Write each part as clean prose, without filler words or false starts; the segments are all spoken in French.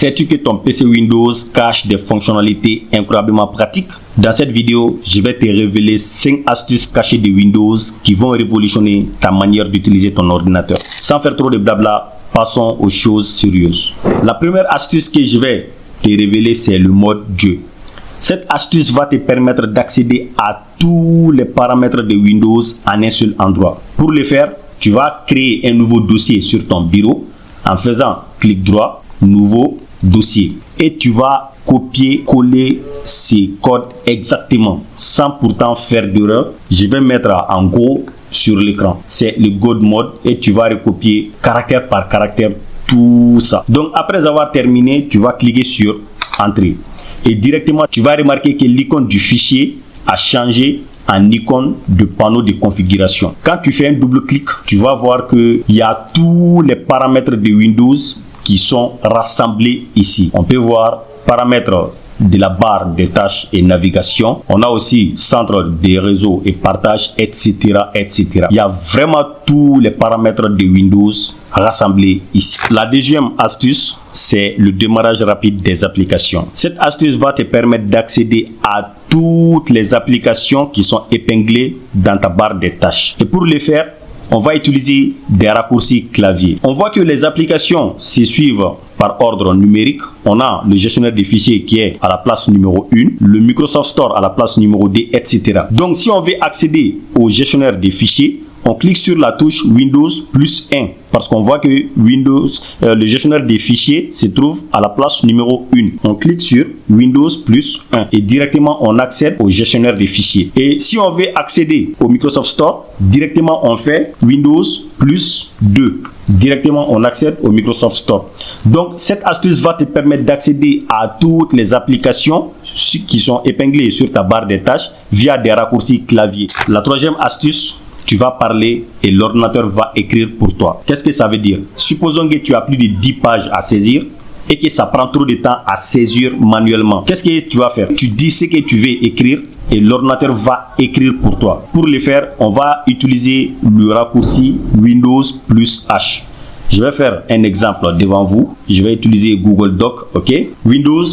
Sais-tu que ton PC Windows cache des fonctionnalités incroyablement pratiques? Dans cette vidéo, je vais te révéler 5 astuces cachées de Windows qui vont révolutionner ta manière d'utiliser ton ordinateur. Sans faire trop de blabla, passons aux choses sérieuses. La première astuce que je vais te révéler, c'est le mode Dieu. Cette astuce va te permettre d'accéder à tous les paramètres de Windows en un seul endroit. Pour le faire, tu vas créer un nouveau dossier sur ton bureau en faisant clic droit, nouveau dossier. Et tu vas copier-coller ces codes exactement sans pourtant faire d'erreur. Je vais mettre en gros sur l'écran. C'est le God mode et tu vas recopier caractère par caractère tout ça. Donc après avoir terminé, tu vas cliquer sur Entrée. Et directement, tu vas remarquer que l'icône du fichier a changé en icône de panneau de configuration. Quand tu fais un double clic, tu vas voir qu'il y a tous les paramètres de Windows qui sont rassemblés ici. On peut voir paramètres de la barre des tâches et navigation. On a aussi centre des réseaux et partage, etc., etc. Il y a vraiment tous les paramètres de Windows rassemblés ici. La deuxième astuce, c'est le démarrage rapide des applications. Cette astuce va te permettre d'accéder à toutes les applications qui sont épinglées dans ta barre des tâches. Et pour le faire, on va utiliser des raccourcis clavier. On voit que les applications se suivent par ordre numérique. On a le gestionnaire des fichiers qui est à la place numéro 1, le Microsoft Store à la place numéro 2, etc. Donc si on veut accéder au gestionnaire des fichiers, on clique sur la touche Windows plus 1 parce qu'on voit que le gestionnaire des fichiers se trouve à la place numéro 1. On clique sur Windows plus 1 et directement on accède au gestionnaire des fichiers. Et si on veut accéder au Microsoft Store, directement on fait Windows plus 2. Directement on accède au Microsoft Store. Donc cette astuce va te permettre d'accéder à toutes les applications qui sont épinglées sur ta barre des tâches via des raccourcis clavier. La troisième astuce, tu vas parler et l'ordinateur va écrire pour toi. Qu'est-ce que ça veut dire? Supposons que tu as plus de 10 pages à saisir et que ça prend trop de temps à saisir manuellement. Qu'est-ce que tu vas faire? Tu dis ce que tu veux écrire et l'ordinateur va écrire pour toi. Pour le faire, on va utiliser le raccourci Windows plus H. Je vais faire un exemple devant vous. Je vais utiliser Google Doc, ok? Windows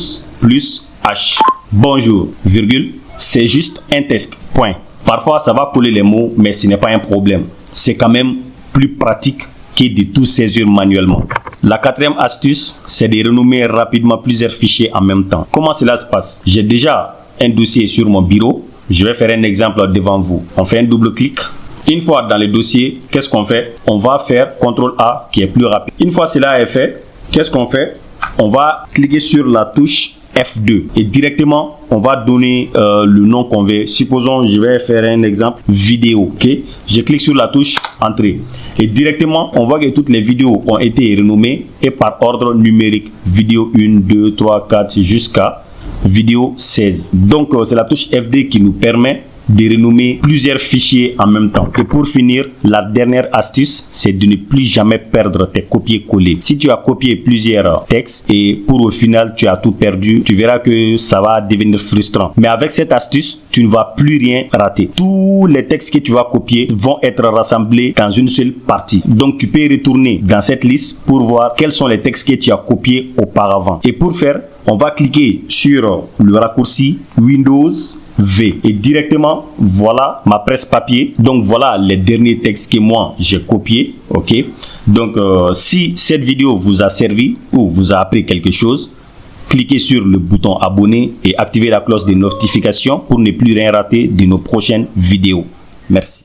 plus H. Bonjour, virgule. C'est juste un test, point. Parfois, ça va coller les mots, mais ce n'est pas un problème. C'est quand même plus pratique que de tout saisir manuellement. La quatrième astuce, c'est de renommer rapidement plusieurs fichiers en même temps. Comment cela se passe? J'ai déjà un dossier sur mon bureau. Je vais faire un exemple devant vous. On fait un double clic. Une fois dans le dossier, qu'est-ce qu'on fait? On va faire CTRL-A qui est plus rapide. Une fois cela est fait, qu'est-ce qu'on fait? On va cliquer sur la touche F2 et directement on va donner le nom qu'on veut. Supposons je vais faire un exemple vidéo, ok? Je clique sur la touche entrée et directement on voit que toutes les vidéos ont été renommées et par ordre numérique, vidéo 1, 2, 3, 4 jusqu'à vidéo 16. Donc c'est la touche F2 qui nous permet de renommer plusieurs fichiers en même temps. Et pour finir, la dernière astuce, c'est de ne plus jamais perdre tes copier-coller. Si tu as copié plusieurs textes et pour au final tu as tout perdu, tu verras que ça va devenir frustrant. Mais avec cette astuce, tu ne vas plus rien rater. Tous les textes que tu vas copier vont être rassemblés dans une seule partie. Donc tu peux retourner dans cette liste pour voir quels sont les textes que tu as copiés auparavant. Et pour faire, on va cliquer sur le raccourci Windows V et directement voilà ma presse papier. Donc voilà les derniers textes que moi j'ai copiés, ok? Donc si cette vidéo vous a servi ou vous a appris quelque chose, cliquez sur le bouton abonner et activez la cloche de notification pour ne plus rien rater de nos prochaines vidéos. Merci.